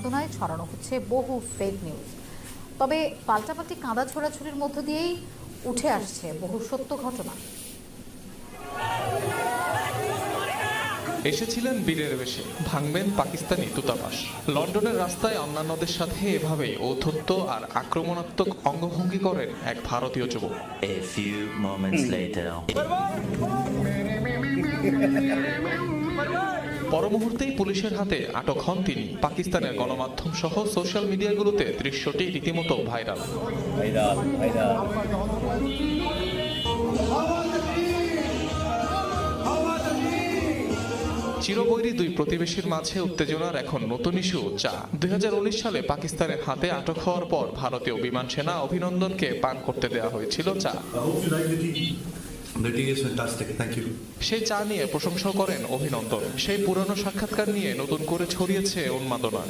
উন্মাদনায় ছড়ানো হচ্ছে বহু ফেক নিউজ। তবে পাল্টাপাল্টি কাঁদা ছোড়াছুড়ির মধ্য দিয়েই উঠে আসছে বহু সত্য ঘটনা। এসেছিলেন বীরের বেশে, ভাঙবেন পাকিস্তানি দূতাবাস। লন্ডনের রাস্তায় অন্যান্যদের সাথে এভাবেই ঔদ্ধত্য আর আক্রমণাত্মক অঙ্গভঙ্গি করেন এক ভারতীয় যুবক। A few moments later. পর মুহূর্তেই পুলিশের হাতে আটক হন তিনি। পাকিস্তানের গণমাধ্যম সহ সোশ্যাল মিডিয়াগুলোতে দৃশ্যটি রীতিমতো ভাইরাল। চিরবৈরী দুই প্রতিবেশীর মাঝে উত্তেজনার এখন নতুন ইস্যু চা। 2019 সালে পাকিস্তানের হাতে আটক হওয়ার পর ভারতীয় বিমান সেনা অভিনন্দনকে পান করতে দেওয়া হয়েছিল চা। সেই চা নিয়ে প্রশংসা করেন অভিনন্দন। সেই পুরনো সাক্ষাৎকার নিয়ে নতুন করে ছড়িয়েছে উন্মাদনা।